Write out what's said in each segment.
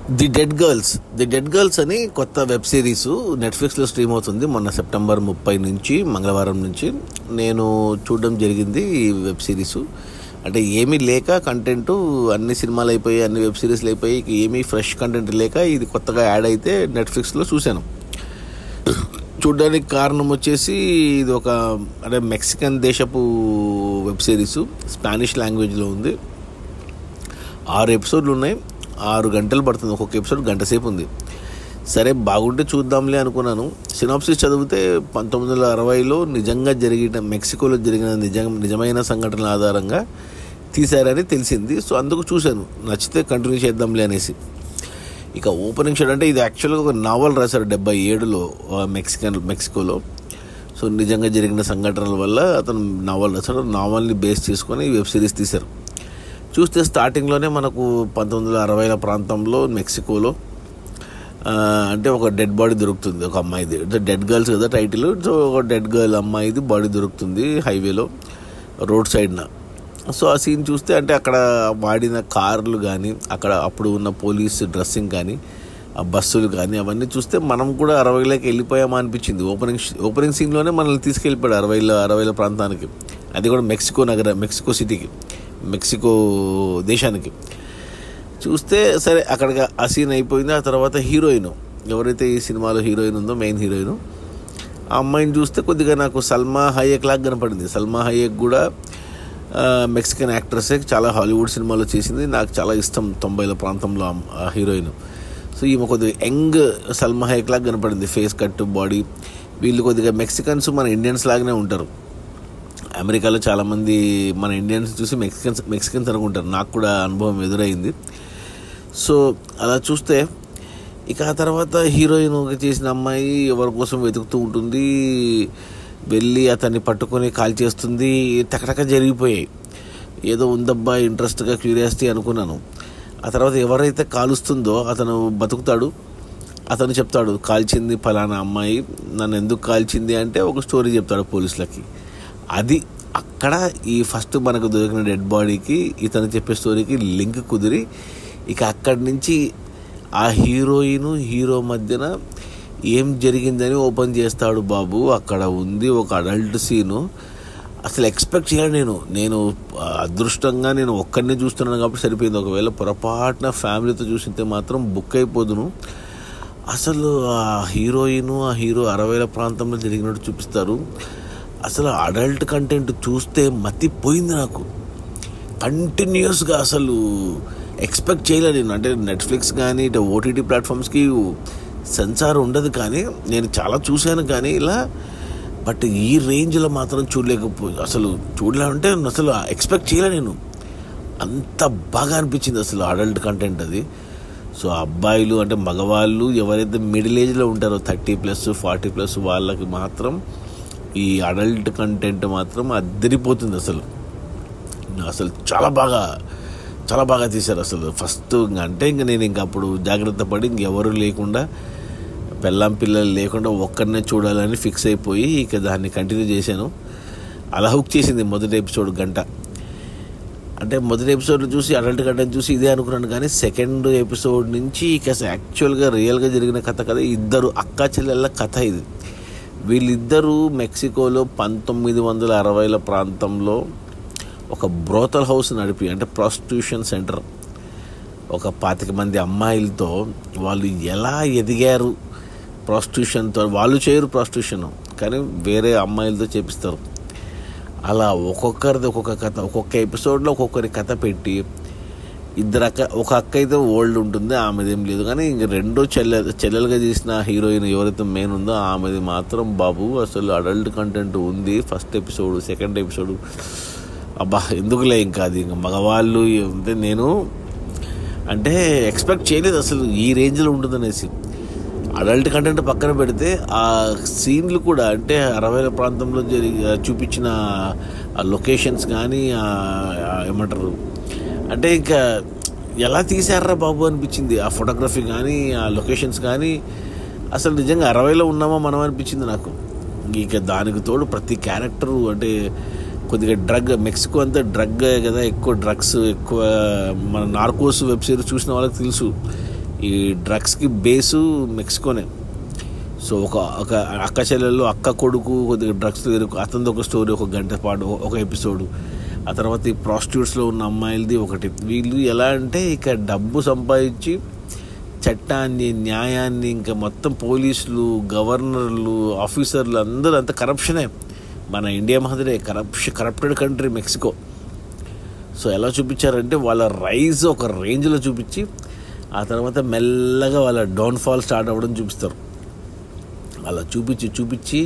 The dead girls అని కొత్త web series నెట్ఫ్లిక్స్లో స్ట్రీమ్ అవుతుంది. మొన్న సెప్టెంబర్ 30 నుంచి మంగళవారం నుంచి నేను చూడడం జరిగింది. ఈ వెబ్ సిరీస్ అంటే ఏమీ లేక కంటెంట్ అన్ని సినిమాలు అయిపోయి, అన్ని వెబ్ సిరీస్లు అయిపోయి, ఏమీ ఫ్రెష్ కంటెంట్ లేక ఇది కొత్తగా యాడ్ అయితే నెట్ఫ్లిక్స్లో చూశాను. చూడడానికి కారణం వచ్చేసి ఇది ఒక అంటే మెక్సికన్ దేశపు వెబ్ సిరీస్, స్పానిష్ లాంగ్వేజ్లో ఉంది. 6 ఎపిసోడ్లు ఉన్నాయి. 6 గంటలు పడుతుంది. ఒక్కొక్క ఎపిసోడ్ గంట సేపు ఉంది. సరే బాగుంటే చూద్దాంలే అనుకున్నాను. సినాప్సిస్ చదివితే 1960లో నిజంగా మెక్సికోలో జరిగిన నిజమైన సంఘటనల ఆధారంగా తీశారని తెలిసింది. సో అందుకు చూశాను, నచ్చితే కంటిన్యూ చేద్దాంలే అనేసి. ఇక ఓపెనింగ్ షాట్ అంటే ఇది యాక్చువల్గా ఒక నావల్ రాశారు 77లో మెక్సికోలో. సో నిజంగా జరిగిన సంఘటనల వల్ల అతను నావల్ రాశాడు. నావల్ని బేస్ చేసుకొని వెబ్ సిరీస్ తీశారు. చూస్తే స్టార్టింగ్లోనే మనకు 1960ల ప్రాంతంలో మెక్సికోలో అంటే ఒక డెడ్ బాడీ దొరుకుతుంది, ఒక అమ్మాయిది. డెడ్ గర్ల్స్ కదా టైటిల్. సో ఒక డెడ్ గర్ల్ అమ్మాయిది బాడీ దొరుకుతుంది హైవేలో, రోడ్ సైడ్న. సో ఆ సీన్ చూస్తే అంటే అక్కడ వాడిన కార్లు కానీ, అక్కడ అప్పుడు ఉన్న పోలీస్ డ్రెస్సింగ్ కానీ, ఆ బస్సులు కానీ అవన్నీ చూస్తే మనం కూడా 60లకు వెళ్ళిపోయామా అనిపించింది. ఓపెనింగ్ సీన్లోనే మనల్ని తీసుకెళ్ళిపోయాడు 60ల ప్రాంతానికి. అది కూడా మెక్సికో సిటీకి, మెక్సికో దేశానికి. చూస్తే సరే అక్కడికి ఆ సీన్ అయిపోయింది. ఆ తర్వాత హీరోయిన్, ఎవరైతే ఈ సినిమాలో హీరోయిన్ ఉందో, మెయిన్ హీరోయిన్, ఆ అమ్మాయిని చూస్తే కొద్దిగా నాకు సల్మా హయేక్ లాగా కనపడింది. సల్మా హయేక్ కూడా మెక్సికన్ యాక్ట్రెస్సే, చాలా హాలీవుడ్ సినిమాలో చేసింది. నాకు చాలా ఇష్టం 90ల ప్రాంతంలో ఆ హీరోయిన్. సో ఈమె కొద్దిగా యంగ్ సల్మా హయేక్ లాగా కనపడింది, ఫేస్ కట్, బాడీ. వీళ్ళు కొద్దిగా మెక్సికన్స్ మన ఇండియన్స్ లాగానే ఉంటారు. అమెరికాలో చాలామంది మన ఇండియన్స్ చూసి మెక్సికన్స్ అనుకుంటారు. నాకు కూడా అనుభవం ఎదురైంది. సో అలా చూస్తే ఇక ఆ తర్వాత హీరోయిన్ చేసిన అమ్మాయి ఎవరి కోసం వెతుకుతూ ఉంటుంది, వెళ్ళి అతన్ని పట్టుకొని కాల్ చేస్తుంది. టకటక జరిగిపోయాయి. ఏదో ఉందబ్బా, ఇంట్రెస్ట్గా, క్యూరియాసిటీ అనుకున్నాను. ఆ తర్వాత ఎవరైతే కాలుస్తుందో అతను బతుకుతాడు. అతను చెప్తాడు, కాల్చింది ఫలానా అమ్మాయి, నన్ను ఎందుకు కాల్చింది అంటే ఒక స్టోరీ చెప్తాడు పోలీసులకి. అది అక్కడ ఈ ఫస్ట్ మనకు దొరికిన డెడ్ బాడీకి ఇతను చెప్పే స్టోరీకి లింక్ కుదిరి ఇక అక్కడి నుంచి ఆ హీరో మధ్యన ఏం జరిగిందని ఓపెన్ చేస్తాడు బాబు. అక్కడ ఉంది ఒక అడల్ట్ సీను. అసలు ఎక్స్పెక్ట్ చేయను నేను అదృష్టంగా నేను ఒక్కడినే చూస్తున్నాను కాబట్టి సరిపోయింది. ఒకవేళ పొరపాటున ఫ్యామిలీతో చూసింటే మాత్రం బుక్ అయిపోదును. అసలు ఆ హీరోయిన్, ఆ హీరో 60ల ప్రాంతంలో జరిగినట్టు చూపిస్తారు. అసలు అడల్ట్ కంటెంట్ చూస్తే మతిపోయింది నాకు. కంటిన్యూస్గా అసలు ఎక్స్పెక్ట్ చేయలేదు నేను. అంటే నెట్ఫ్లిక్స్ కానీ ఇటు ఓటీటీ ప్లాట్ఫామ్స్కి సెన్సార్ ఉండదు, కానీ నేను చాలా చూశాను కానీ ఇలా. బట్ ఈ రేంజ్లో మాత్రం అసలు చూడలేమంటే అసలు ఎక్స్పెక్ట్ చేయలే నేను. అంత బాగా అనిపించింది అసలు అడల్ట్ కంటెంట్ అది. సో అబ్బాయిలు అంటే మగవాళ్ళు ఎవరైతే మిడిల్ ఏజ్లో ఉంటారో 30+, 40+ వాళ్ళకి మాత్రం ఈ అడల్ట్ కంటెంట్ మాత్రం అద్దరిపోతుంది. అసలు చాలా బాగా తీశారు. అసలు ఫస్ట్ అంటే నేను అప్పుడు జాగ్రత్త పడి ఇంకెవరు లేకుండా, పిల్లలు లేకుండా ఒక్కడనే చూడాలని ఫిక్స్ అయిపోయి ఇక దాన్ని కంటిన్యూ చేశాను. అలా హుక్ చేసింది మొదటి ఎపిసోడ్ గంట. అంటే మొదటి ఎపిసోడ్ చూసి అడల్ట్ కంటెంట్ చూసి ఇదే అనుకున్నాను, కానీ సెకండ్ ఎపిసోడ్ నుంచి ఇక యాక్చువల్గా రియల్గా జరిగిన కథ కదా. 2 అక్కా చెల్లెళ్ళ కథ ఇది. వీళ్ళిద్దరూ మెక్సికోలో 1960ల ప్రాంతంలో ఒక బ్రోతల్ హౌస్ నడిపి, అంటే ప్రాస్టిట్యూషన్ సెంటర్, ఒక 25 మంది అమ్మాయిలతో వాళ్ళు ఎలా ఎదిగారు ప్రాస్టిట్యూషన్తో. వాళ్ళు చేయరు ప్రాస్టిట్యూషన్, కానీ వేరే అమ్మాయిలతో చేపిస్తారు. అలా ఒక్కొక్కరిది ఒక్కొక్క కథ, ఒక్కొక్క ఎపిసోడ్లో ఒక్కొక్కరి కథ పెట్టి ఒక అక్క అయితే ఓల్డ్ ఉంటుంది, ఆమెదేం లేదు. కానీ ఇంక రెండో చెల్లెలుగా చేసిన హీరోయిన్ ఎవరైతే మెయిన్ ఉందో ఆమెది మాత్రం బాబు అసలు అడల్ట్ కంటెంట్ ఉంది. ఫస్ట్ ఎపిసోడ్, సెకండ్ ఎపిసోడ్ అబ్బా ఎందుకులే. ఇంకా అది ఇంకా మగవాళ్ళు అంటే నేను అంటే ఎక్స్పెక్ట్ చేయలేదు అసలు ఈ రేంజ్లో ఉంటుందనేసి. అడల్ట్ కంటెంట్ పక్కన పెడితే ఆ సీన్లు కూడా అంటే 60ల ప్రాంతంలో చూపించిన లొకేషన్స్ కానీ ఏమంటారు అంటే ఇంకా ఎలా తీశారా బాబు అనిపించింది. ఆ ఫోటోగ్రఫీ కానీ, ఆ లొకేషన్స్ కానీ అసలు నిజంగా 60లో ఉన్నామా మనం అనిపించింది నాకు. ఇక దానికి తోడు ప్రతి క్యారెక్టరు అంటే కొద్దిగా మెక్సికో అంతా డ్రగ్ కదా, ఎక్కువ డ్రగ్స్, ఎక్కువ మన నార్కోస్ వెబ్ సిరీస్ చూసిన వాళ్ళకి తెలుసు ఈ డ్రగ్స్కి బేసు మెక్సికోనే. సో ఒక అక్క చెల్లెళ్ళు, అక్క కొడుకు కొద్దిగా డ్రగ్స్ అతనిది ఒక స్టోరీ, ఒక గంట పాటు ఒక ఎపిసోడు. ఆ తర్వాత ఈ ప్రాస్టిట్యూట్స్లో ఉన్న అమ్మాయిలది ఒకటి. వీళ్ళు ఎలా అంటే ఇక డబ్బు సంపాదించి చట్టాన్ని, న్యాయాన్ని, ఇంకా మొత్తం పోలీసులు, గవర్నర్లు, ఆఫీసర్లు అందరూ అంత కరప్షనే. మన ఇండియా మాదిరే కరప్టెడ్ కంట్రీ మెక్సికో. సో ఎలా చూపించారంటే వాళ్ళ రైజ్ ఒక రేంజ్లో చూపించి ఆ తర్వాత మెల్లగా వాళ్ళ డౌన్ఫాల్ స్టార్ట్ అవ్వడం చూపిస్తారు. అలా చూపించి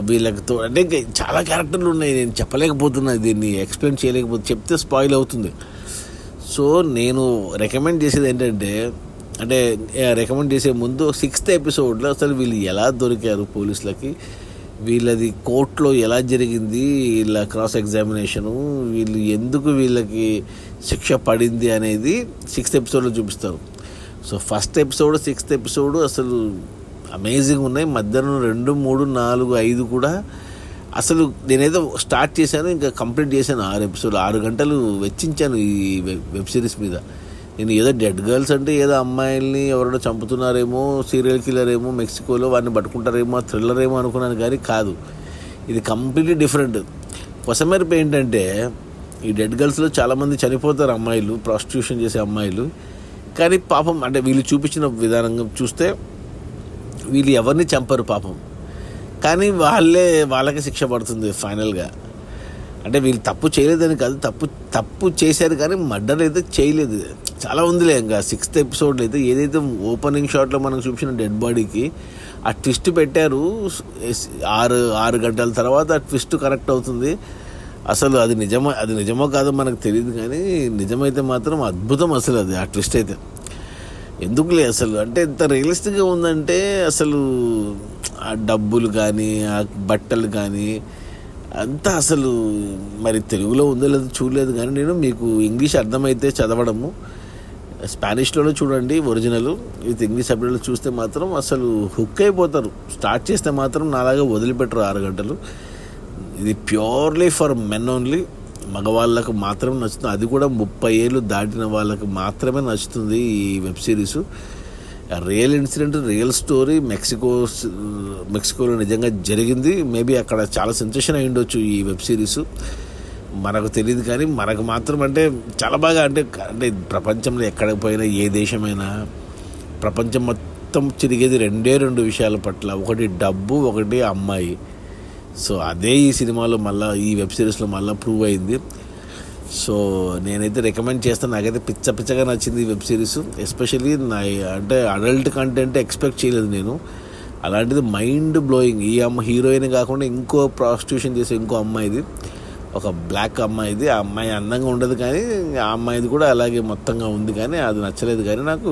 వీళ్ళతో అంటే ఇంకా చాలా క్యారెక్టర్లు ఉన్నాయి. నేను చెప్పలేకపోతున్నా, దీన్ని ఎక్స్ప్లెయిన్ చేయలేకపోతే, చెప్తే స్పాయిల్ అవుతుంది. సో నేను రికమెండ్ చేసేది ఏంటంటే, అంటే రికమెండ్ చేసే ముందు 6th ఎపిసోడ్లో అసలు వీళ్ళు ఎలా దొరికారు పోలీసులకి, వీళ్ళది కోర్టులో ఎలా జరిగింది, వీళ్ళ క్రాస్ ఎగ్జామినేషను, వీళ్ళు ఎందుకు వీళ్ళకి శిక్ష పడింది అనేది 6th ఎపిసోడ్లో చూపిస్తారు. So 1st episode 6th episode అసలు అమేజింగ్ ఉన్నాయి. మధ్యాహ్నం 2, 3, 4, 5 కూడా అసలు నేనేదో స్టార్ట్ చేశాను, ఇంకా కంప్లీట్ చేశాను. 6 ఎపిసోడ్, 6 గంటలు వెచ్చించాను ఈ వెబ్ సిరీస్ మీద. నేను ఏదో డెడ్ గర్ల్స్ అంటే ఏదో అమ్మాయిల్ని ఎవరైనా చంపుతున్నారేమో, సీరియల్ కిల్లర్ ఏమో మెక్సికోలో వాడిని పట్టుకుంటారేమో, థ్రిల్లర్ ఏమో అనుకున్నాను, కానీ కాదు. ఇది కంప్లీట్లీ డిఫరెంట్. కొసమెరుపు ఏంటంటే ఈ డెడ్ గర్ల్స్లో చాలామంది చనిపోతారు అమ్మాయిలు, ప్రాస్టిట్యూషన్ చేసే అమ్మాయిలు. కానీ పాపం అంటే వీళ్ళు చూపించిన విధానంగా చూస్తే వీళ్ళు ఎవరిని చంపరు పాపం, కానీ వాళ్ళకి శిక్ష పడుతుంది ఫైనల్గా. అంటే వీళ్ళు తప్పు చేయలేదని కాదు, తప్పు చేశారు కానీ మర్డర్ అయితే చేయలేదు. చాలా ఉందిలే. ఇంకా 6th ఎపిసోడ్లో అయితే ఏదైతే ఓపెనింగ్ షాట్లో మనం చూపించిన డెడ్ బాడీకి ఆ ట్విస్ట్ పెట్టారు, 6 గంటల తర్వాత ఆ ట్విస్ట్ కరెక్ట్ అవుతుంది. అసలు అది నిజమో కాదో మనకు తెలియదు, కానీ నిజమైతే మాత్రం అద్భుతం అసలు అది. ఆ ట్విస్ట్ అయితే ఎందుకులే అసలు, అంటే ఎంత రియలిస్టిక్గా ఉందంటే అసలు ఆ డబ్బులు కానీ, ఆ బట్టలు కానీ అంతా అసలు మరి తెలుగులో ఉందో లేదో చూడలేదు, కానీ నేను మీకు ఇంగ్లీష్ అర్థమైతే చదవడము, స్పానిష్లోనే చూడండి ఒరిజినల్ విత్ ఇంగ్లీష్ సబ్టైటిల్ చూస్తే మాత్రం అసలు హుక్ అయిపోతారు. స్టార్ట్ చేస్తే మాత్రం నాలాగా వదిలిపెట్టరు 6 గంటలు. ఇది ప్యూర్లీ ఫర్ మెన్ ఓన్లీ, మగవాళ్ళకు మాత్రం నచ్చుతుంది. అది కూడా 30 ఏళ్ళు దాటిన వాళ్ళకు మాత్రమే నచ్చుతుంది ఈ web series. Real incident, real story, మెక్సికోలో నిజంగా జరిగింది. మేబీ అక్కడ చాలా సెన్సేషన్ అయి ఉండొచ్చు ఈ వెబ్ సిరీసు, మనకు తెలియదు. కానీ మనకు మాత్రం అంటే చాలా బాగా అంటే ప్రపంచంలో ఎక్కడికి పోయినా, ఏ దేశమైనా, ప్రపంచం మొత్తం తిరిగేది 2 విషయాల పట్ల, ఒకటి డబ్బు, ఒకటి అమ్మాయి. సో అదే ఈ సినిమాలో మళ్ళీ, ఈ వెబ్ సిరీస్లో మళ్ళీ ప్రూవ్ అయింది. సో నేనైతే రికమెండ్ చేస్తాను. నాకైతే పిచ్చగా నచ్చింది ఈ వెబ్ సిరీస్. ఎస్పెషల్లీ అంటే అడల్ట్ కంటెంట్ ఎక్స్పెక్ట్ చేయలేదు నేను, అలాంటిది మైండ్ బ్లోయింగ్. ఈ హీరోయిన్ కాకుండా ఇంకో ప్రాస్టిట్యూషన్ చేసే ఇంకో అమ్మాయిది, ఒక బ్లాక్ అమ్మాయిది. ఆ అమ్మాయి అందంగా ఉండదు, కానీ ఆ అమ్మాయిది కూడా అలాగే మొత్తంగా ఉంది, కానీ అది నచ్చలేదు. కానీ నాకు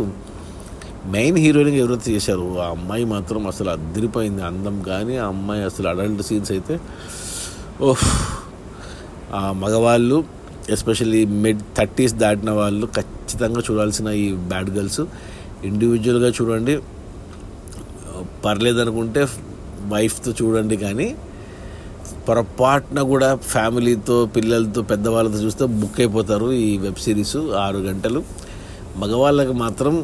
మెయిన్ హీరోయిన్గా ఎవరైతే చేశారు ఆ అమ్మాయి మాత్రం అసలు అదిరిపోయింది అందం. కానీ ఆ అమ్మాయి అసలు అడల్ట్ సీన్స్ అయితే ఆ మగవాళ్ళు, ఎస్పెషల్లీ mid-30s దాటిన వాళ్ళు ఖచ్చితంగా చూడాల్సిన ఈ బ్యాడ్ గర్ల్స్. ఇండివిజువల్గా చూడండి, పర్లేదనుకుంటే వైఫ్తో చూడండి, కానీ పొరపాటున కూడా ఫ్యామిలీతో, పిల్లలతో, పెద్దవాళ్ళతో చూస్తే బుక్ అయిపోతారు ఈ వెబ్ సిరీస్. 6 గంటలు మగవాళ్ళకి మాత్రం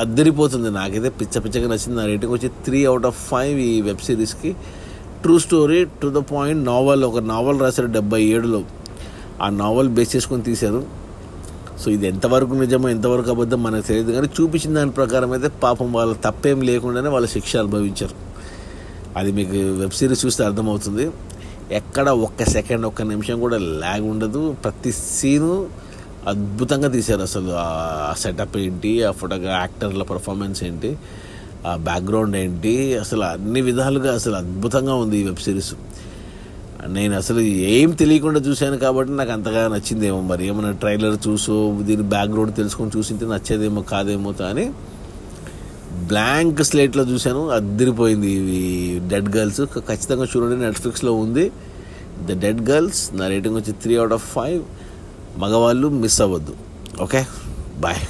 అద్దరిపోతుంది. నాకైతే పిచ్చగా నచ్చింది. నా రేటింగ్ వచ్చి 3 out of 5 ఈ వెబ్ సిరీస్కి. True story, to the point. ఒక నావల్ రాశారు 77లో, ఆ నావల్ బేస్ చేసుకొని తీశారు. సో ఇది ఎంతవరకు నిజమో ఎంతవరకు అబద్ధం మనకు తెలియదు, కానీ చూపించిన దాని ప్రకారం అయితే పాపం వాళ్ళ తప్పేం లేకుండానే వాళ్ళ శిక్ష అనుభవించారు. అది మీకు వెబ్ సిరీస్ చూస్తే అర్థమవుతుంది. ఎక్కడ 1 సెకండ్ 1 నిమిషం కూడా ల్యాగ్ ఉండదు. ప్రతి సీను అద్భుతంగా తీశారు. అసలు ఆ సెటప్ ఏంటి, ఆ యాక్టర్ల పర్ఫార్మెన్స్ ఏంటి, ఆ బ్యాక్గ్రౌండ్ ఏంటి, అసలు అన్ని విధాలుగా అసలు అద్భుతంగా ఉంది ఈ వెబ్ సిరీస్. నేను అసలు ఏం తెలియకుండా చూశాను కాబట్టి నాకు అంతగా నచ్చిందేమో. మరి ఏమన్నా ట్రైలర్ చూసో దీని బ్యాక్గ్రౌండ్ తెలుసుకొని చూసింటే నచ్చేదేమో కాదేమో, కానీ బ్లాంక్ స్లేట్లో చూశాను. అద్దరిపోయింది ఈ డెడ్ గర్ల్స్. ఖచ్చితంగా చూడండి, నెట్ఫ్లిక్స్లో ఉంది ద డెడ్ గర్ల్స్. నా రేటింగ్ వచ్చి 3 out of 5. మగవాళ్ళు మిస్ అవ్వద్దు. Okay, bye.